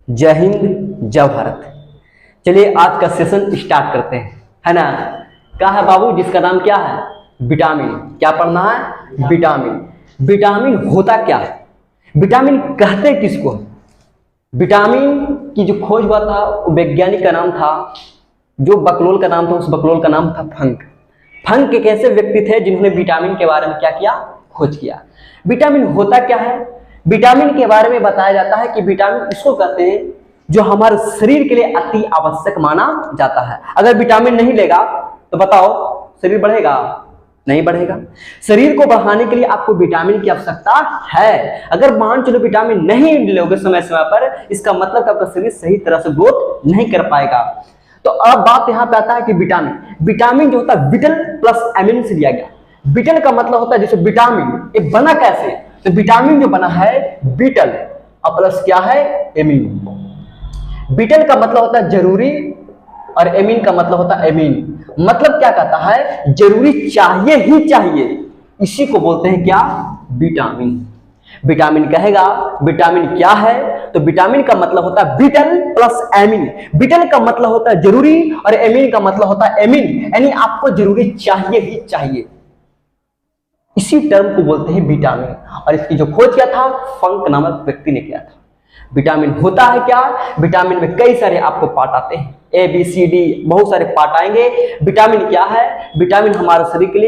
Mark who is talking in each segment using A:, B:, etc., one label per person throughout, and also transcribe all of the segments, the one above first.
A: जय हिंद, जय भारत। चलिए आज का सेशन स्टार्ट करते हैं, है ना। क्या है बाबू, जिसका नाम क्या है? विटामिन। क्या पढ़ना है? विटामिन। विटामिन होता क्या है? विटामिन कहते किसको? विटामिन की जो खोज हुआ था वैज्ञानिक का नाम था, जो बकलोल का नाम था, उस बकलोल का नाम था फंक। फंक एक ऐसे व्यक्ति थे जिन्होंने विटामिन के बारे में क्या किया? खोज किया। विटामिन होता क्या है? विटामिन के बारे में बताया जाता है कि विटामिन इसको कहते हैं जो हमारे शरीर के लिए अति आवश्यक माना जाता है। अगर विटामिन नहीं लेगा तो बताओ शरीर बढ़ेगा? नहीं बढ़ेगा। शरीर को बढ़ाने के लिए आपको विटामिन की आवश्यकता है। अगर मान चलो विटामिन नहीं लोगे समय समय पर, इसका मतलब कि आपका शरीर सही तरह से ग्रोथ नहीं कर पाएगा। तो अब बात यहां पे आता है कि विटामिन जो होता है विटल प्लस एमिन से लिया गया। विटल का मतलब होता है जैसे विटामिन, ये बना कैसे? तो विटामिन जो बना है बीटल और प्लस क्या है? एमीन। बीटल का मतलब होता है जरूरी और एमीन का मतलब होता है एमीन। मतलब क्या कहता है? जरूरी चाहिए ही चाहिए, इसी को बोलते हैं क्या? विटामिन। विटामिन कहेगा विटामिन क्या है, तो विटामिन का मतलब होता है बीटल प्लस एमीन। बीटल का मतलब होता है जरूरी और एमीन का मतलब होता है एमीन, यानी आपको जरूरी चाहिए ही चाहिए। इसी टर्म को बोलते हैं विटामिन। और इसकी जो खोज किया था फंक नामक व्यक्ति ने किया था। विटामिन होता है क्या? विटामिन में कई सारे आपको पार्ट आते हैं, ए बी सी डी, बहुत सारे पार्ट आएंगे। विटामिन क्या है? विटामिन हमारे शरीर के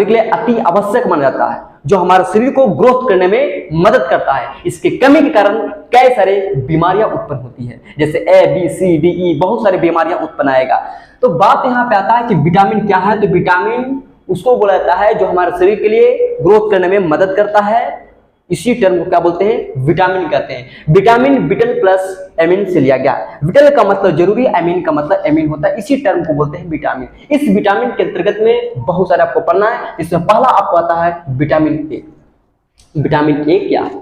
A: लिए अति आवश्यक माना जाता है, जो हमारे शरीर को ग्रोथ करने में मदद करता है। इसके कमी के कारण कई सारे बीमारियां उत्पन्न होती है, जैसे A B C D E, बहुत सारी बीमारियां उत्पन्न आएगा। तो बात यहां पे आता है कि विटामिन क्या है, तो विटामिन उसको बोला जाता है जो हमारे शरीर के लिए ग्रोथ करने में मदद करता है। इसी टर्म को क्या बोलते हैं? विटामिन कहते हैं। विटामिन विटल प्लस एमीन से लिया गया। विटल का मतलब जरूरी, एमीन का मतलब एमीन होता है, इसी टर्म को बोलते हैं विटामिन। इस विटामिन के अंतर्गत में बहुत सारे आपको पढ़ना है। इसमें पहला आपको आता है विटामिन ए। विटामिन ए क्या है?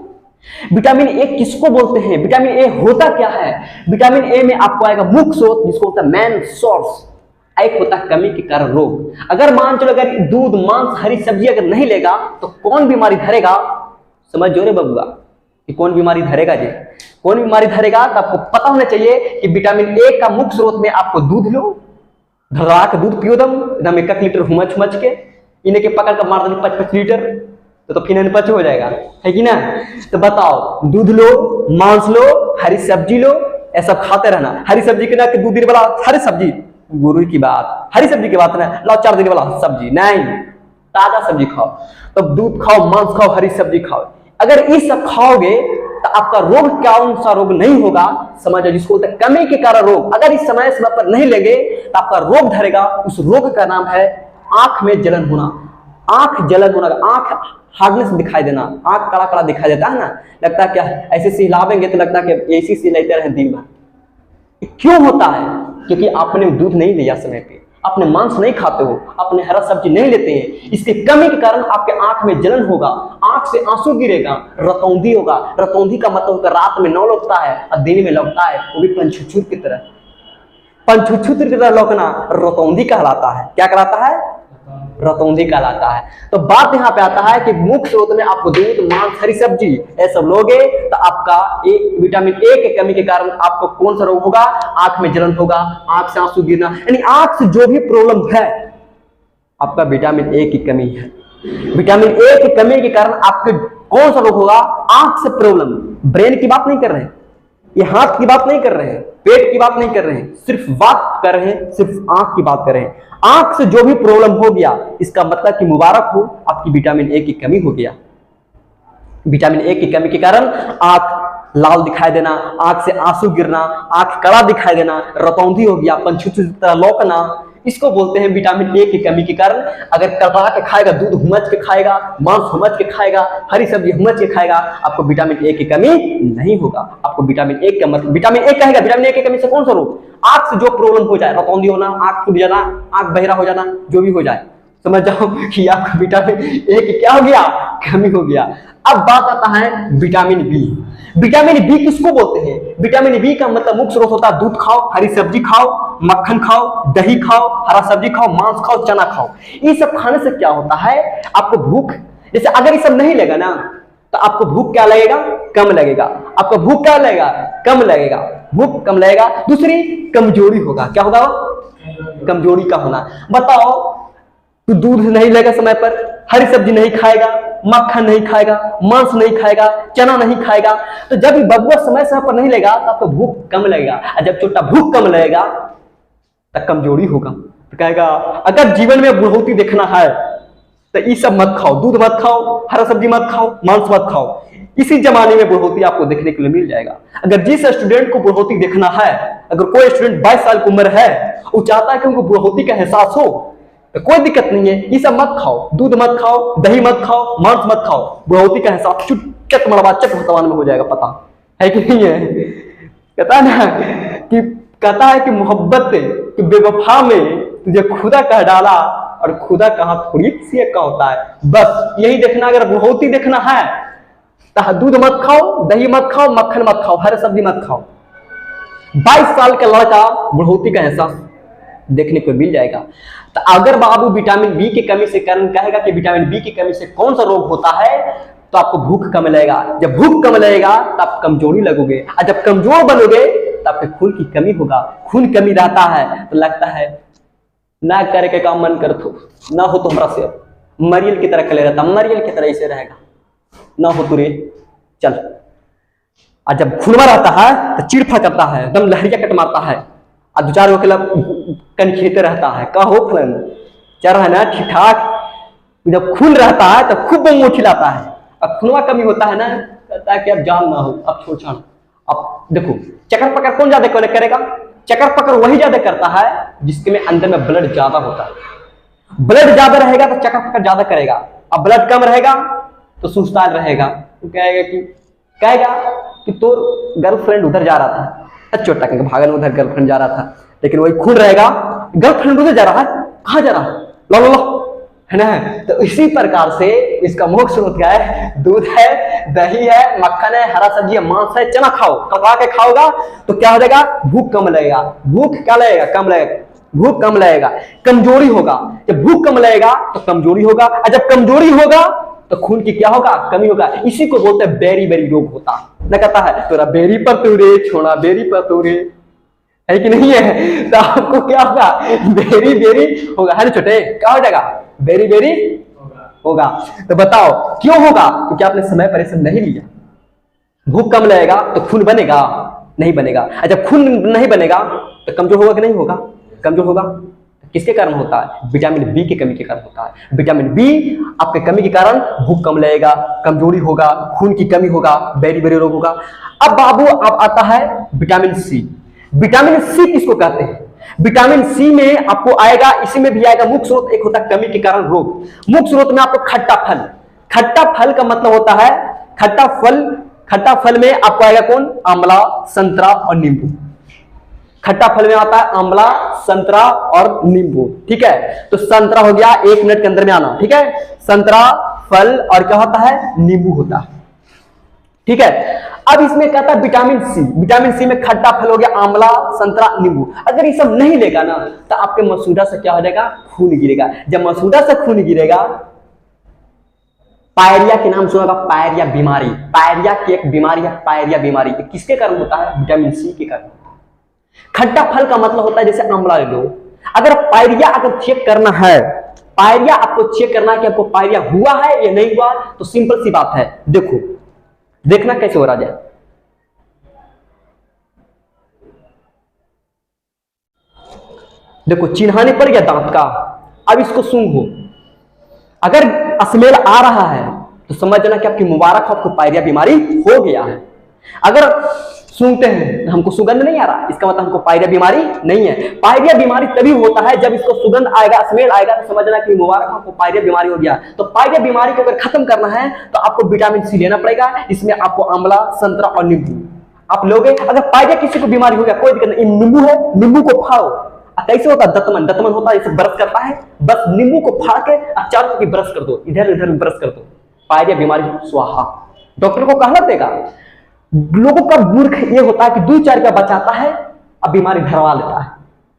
A: विटामिन ए किसको बोलते हैं? विटामिन ए होता क्या है? विटामिन ए में आपको आएगा मुख्य स्रोत, जिसको होता है मेन सोर्स। एक होता है कमी के कारण रोग। अगर मान चलो अगर दूध, मांस, हरी सब्जी अगर नहीं लेगा तो कौन बीमारी धरेगा? समझ जो रे बबुआ कि कौन बीमारी धरेगा जी? कौन बीमारी धरेगा? तो आपको पता होना चाहिए कि विटामिन ए का मुख्य स्रोत में आपको दूध लो, धरा के दूध पियो एकदम 1 लीटर हुमच हुमच के, इन्हें के पकड़ कर मार दो 5-5 लीटर, तो फिर पच हो जाएगा, है कि ना। तो बताओ, दूध लो, मांस लो, हरी सब्जी लो, ऐसा खाते रहना। हरी सब्जी के ना 2 दिन वाला हरी सब्जी, गुरु की बात, हरी सब्जी की बात ना, लाओ 4 दिन वाला सब्जी नहीं, ताजा सब्जी खाओ। तो दूध खाओ, मांस खाओ, हरी सब्जी खाओ। अगर ये सब खाओगे तो आपका रोग कौन सा रोग नहीं होगा? समझो, जिसको बोलते हैं कमी के कारण रोग। अगर इस समय पर नहीं लेंगे तो आपका रोग धरेगा। उस रोग का नाम है आंख में जलन होना। आंख जलन होना, आंख हार्डनेस दिखाई देना, आंख कड़ा कड़ा दिखाई देता है ना, लगता है क्या ऐसे सिहलावेंगे तो लगता है कि ऐसी सिहलाते रहे दिन भर। क्यों होता है? क्योंकि आपने दूध नहीं लिया समय पे, आपने मांस नहीं खाते हो, आपने हरा सब्जी नहीं लेते हैं। इसके कमी के कारण आपके आंख में जलन होगा, आंख से आंसू गिरेगा, रतौंधी होगा। रतौंधी का मतलब होता है रात में न लौटता है और दिन में लौटता है, वो भी पंछुछुर की तरह, पंछुछुर की तरह लौटना रतौंधी कहलाता है। क्या कहलाता है? रतौंधी कहलाता है। तो बात यहाँ पे आता है कि मुख्य स्रोत में आपको दूध, मांस, हरी सब्जी ये सब लोगे तो आपका विटामिन ए के कमी के कारण आपको कौन सा रोग होगा? आंख में जलन होगा, आंख से आंसू गिरना, यानी आंख से जो भी प्रॉब्लम है आपका विटामिन ए की कमी है। विटामिन ए की कमी के कारण आपके कौन सा रोग होगा? आंख से प्रॉब्लम। ब्रेन की बात नहीं कर रहे हैं, ये हाथ की बात नहीं कर रहे हैं, पेट की बात नहीं कर रहे हैं, सिर्फ बात कर रहे हैं, सिर्फ आंख की बात कर रहे हैं। आंख से जो भी प्रॉब्लम हो गया, इसका मतलब कि मुबारक हो, आपकी विटामिन ए की कमी हो गया। विटामिन ए की कमी के कारण आंख लाल दिखाई देना, आंख से आंसू गिरना, आंख कड़ा दिखाई देना, रतौंधी हो गया, पंछुछुर की तरह लौकना, इसको बोलते हैं विटामिन ए की कमी के कारण। अगर कड़वा के खाएगा, दूध हुमच के खाएगा, मांस हुमच के खाएगा, हरी सब्जी हुमच के खाएगा, आपको विटामिन ए की कमी नहीं होगा। आपको विटामिन ए का मतलब, विटामिन ए कहेगा विटामिन ए की कमी से कौन सा रोग? आंख से जो प्रॉब्लम हो जाए, रतौंधी होना, आंख फूट जाना, आंख बहरा हो जाना, जो भी हो जाए, समझ जाओ कि आपको विटामिन ए की क्या हो गया? कमी हो गया। अब बात आता है विटामिन बी। विटामिन बी किसको बोलते हैं? विटामिन बी का मतलब मुख्य स्रोत होता है दूध खाओ, हरी सब्जी खाओ, मक्खन खाओ, दही खाओ, हरा सब्जी खाओ, मांस खाओ, चना खाओ। ये सब खाने से क्या होता है? आपको भूख, जैसे अगर ये सब नहीं लेगा ना तो आपको भूख क्या लगेगा? कम लगेगा। आपका भूख क्या लगेगा, कम लगेगा, भूख कम लगेगा। दूसरी कमजोरी होगा, क्या होगा, कमजोरी का होना। बताओ, तू दूध नहीं लेगा समय पर, हरी सब्जी नहीं खाएगा, मक्खन नहीं खाएगा, मांस नहीं खाएगा, चना नहीं खाएगा, तो जब बबुआ समय समय पर नहीं लेगा तब तो भूख कम लगेगा, और जब छोटा भूख कम लगेगा तब कमजोरी होगा। तो कहेगा अगर जीवन में बुढ़ौती देखना है तो ये सब मत खाओ, दूध मत खाओ, हरा सब्जी मत खाओ, मांस मत खाओ, इसी जमाने में बुढ़ौती आपको देखने के लिए मिल जाएगा। अगर जिस स्टूडेंट को बुढ़ौती देखना है, अगर कोई स्टूडेंट 22 साल की उम्र है, वो चाहता है कि उनको बुढ़ौती का एहसास हो, तो कोई दिक्कत नहीं है, ये सब मत खाओ, दूध मत खाओ, दही मत खाओ, मांस मत खाओ, बुढ़ौती का एहसास चट मड़वा चट वर्तमान में हो जाएगा। पता है कि नहीं है? कहता है ना कि कहता है कि मोहब्बत कि बेवफा में तुझे खुदा कह डाला, और खुदा कहाँ थोड़ी सी का होता है। बस यही देखना, अगर बुढ़ौती देखना है तो दूध मत खाओ, दही मत खाओ, मक्खन मत खाओ, हरी सब्जी मत खाओ। 22 साल का लड़का बुढ़ौती का एहसास देखने को मिल जाएगा। तो अगर बाबू विटामिन बी की कमी से कारण कहेगा कि विटामिन बी की कमी से कौन सा रोग होता है, तो आपको भूख कम लगेगा। जब भूख कम लगेगा तब कमजोरी लगोगे, और जब कमजोर बनोगे तब आपके खून की कमी होगा। खून कमी रहता है तो लगता है ना करे के काम मन कर तो ना हो, तो हमारा से मरियल की तरह कले रहता, मरियल की तरह ऐसे रहेगा, ना हो तो रे चल। और जब खूनवा रहता है तो चिड़फा करता है, एकदम लहरिया कट मारता है, और दो चार गो कन खेते रहता है, का हो फलन चल रहा है ना ठीक ठाक। जब खून रहता है तो खूब बम खिलाता है, अब खूनवा कमी होता है ना, कहता है कि अब जान ना हो, अब छोड़ छाड़। अब देखो चक्कर पकड़ कौन ज्यादा करेगा, चक्कर पकड़ वही ज्यादा करता है जिसके में अंदर में ब्लड ज्यादा होता है। ब्लड ज्यादा रहेगा तो चक्कर पकड़ ज्यादा करेगा, अब ब्लड कम रहेगा तो सुस्ता रहेगा, तो कहेगा कि तो गर्लफ्रेंड उधर जा रहा था, अच्छा टक भागल उधर गर्लफ्रेंड जा रहा था, लेकिन वही खून रहेगा, गर्लफ्रेंड उधर जा रहा है, कहाँ जा रहा है, लो लो लो, है ना। तो इसी प्रकार से इसका मुख्य स्रोत क्या है, दूध है, दही है, मक्खन है, हरा सब्जी है, मांस है, चना खाओ, कमा के खाओगा तो क्या हो जाएगा, भूख कम लगेगा। भूख क्या लगेगा, कम लगेगा, भूख कम लगेगा, कमजोरी होगा। जब भूख कम लगेगा तो कमजोरी होगा, और जब कमजोरी होगा तो खून की क्या होगा, कमी होगा। इसी को बोलते हैं बेरी बेरी रोग होता न, कहता है तोरा बेरी पर तू रे, छोड़ा बेरी पर तू रे, है कि नहीं है। तो आपको क्या होगा, बेरी बेरी होगा, है ना छोटे, क्या हो जाएगा, बेरी बेरी होगा। तो बताओ क्यों होगा, क्योंकि आपने समय पर इसे नहीं लिया। भूख कम लगेगा तो खून बनेगा, नहीं बनेगा। जब खून नहीं बनेगा तो कमजोर होगा कि नहीं होगा, कमजोर होगा। किसके कारण होता है, विटामिन बी की कमी के कारण होता है। विटामिन बी आपके कमी के कारण भूख कम लगेगा, कमजोरी होगा, खून की कमी होगा, बेरी बेरी रोग होगा। अब बाबू अब आता है विटामिन सी। विटामिन सी किसको कहते हैं, विटामिन सी में आपको आएगा, इसी में भी आएगा मुख्य स्रोत, एक होता है कमी के कारण रोग। मुख्य स्रोत में आपको खट्टा फल, खट्टा फल का मतलब होता है खट्टा फल। खट्टा फल में आपको आएगा कौन, आंवला, संतरा और नींबू। खट्टा फल में आता है आंवला, संतरा और नींबू, ठीक है। तो संतरा हो गया, 1 मिनट के अंदर में आना, ठीक है। संतरा फल और क्या होता है, नींबू होता है, ठीक है। अब इसमें कहता है विटामिन सी। विटामिन सी में खट्टा फल हो गया, आंवला, संतरा, नींबू। अगर ये सब नहीं लेगा ना तो आपके मसूड़ा से क्या हो जाएगा, खून गिरेगा। जब मसूड़ा से खून गिरेगा, पायरिया के नाम सुना होगा, पायरिया बीमारी, पायरिया की एक बीमारी है, पायरिया बीमारी। किसके कारण होता है, विटामिन सी के कारण। खट्टा फल का मतलब होता है जैसे आंवला ले लो, अगर पायरिया अगर चेक करना है, पायरिया आपको चेक करना है कि आपको पायरिया हुआ है या नहीं हुआ, तो सिंपल सी बात है, देखो देखना कैसे हो रहा है। देखो चिन्हाने पर या दांत का, अब इसको सूंघो, अगर स्मेल आ रहा है तो समझना कि आपकी मुबारक हो, आपको पायरिया बीमारी हो गया है। अगर सूंघते हैं हमको सुगंध नहीं आ रहा, इसका मतलब हमको पायरिया बीमारी नहीं है। पायरिया बीमारी तभी होता है जब इसको सुगंध आएगा, स्मेल आएगा, तो समझना कि मुबारक आपको पायरिया बीमारी हो गया। तो पायरिया बीमारी को अगर खत्म करना है तो आपको विटामिन सी लेना पड़ेगा। इसमें आपको आंवला, संतरा और नींबू आप लोगे। अगर पायरिया किसी को बीमारी हो गया, कोई दिक्कत नहीं, नींबू है, नींबू को फाड़ो। कैसे होता है, दतमन, दतमन होता है, इसे ब्रश करता है, बस नींबू को फाड़ के चारों की ब्रश कर दो, इधर उधर ब्रश कर दो, पायरिया बीमारी स्वाहा। डॉक्टर को कहना देगा। लोगों का मूर्ख ये होता है कि 2-4 रुपया बचाता है, अब बीमारी धरवा लेता है।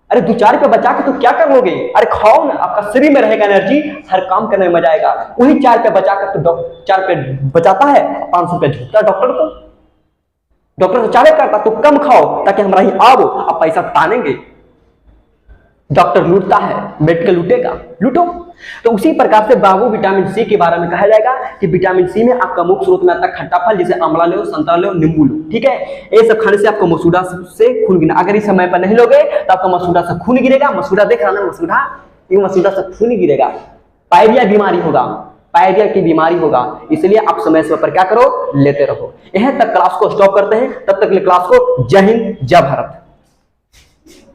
A: अरे 2-4 रुपया बचा के तो क्या कर लोगे, अरे खाओ ना, आपका शरीर में रहेगा एनर्जी, हर काम करने में मजा आएगा। वही 4 रुपया बचाकर तो 4 रुपया बचाता है, 500 रुपया झूठता है डॉक्टर को। डॉक्टर तो चाहे करता तो कम खाओ ताकि हमारा ही आओ, अब पैसा तानेंगे। डॉक्टर लूटता है, मेडिकल लूटेगा, लूटो। तो उसी प्रकार से बाबू विटामिन सी के बारे में कहा जाएगा कि विटामिन सी में आपका मुख्य स्रोत में आता है खट्टा फल, जैसे आंवला लो, संतरा लो, नींबू लो, ठीक है। ये सब खाने से आपको मसूड़ा से खून गिरना, अगर इस समय पर नहीं लोगे तो आपका मसूड़ा से खून गिरेगा। मसूड़ा देख रहा ना, मसूड़ा, ये मसूड़ा से खून गिरेगा, पायरिया बीमारी होगा, पायरिया की बीमारी होगा। इसलिए आप समय समय पर क्या करो, लेते रहो। यहां तक क्लास को स्टॉप करते हैं, तब तक क्लास को जय हिंद जय भारत।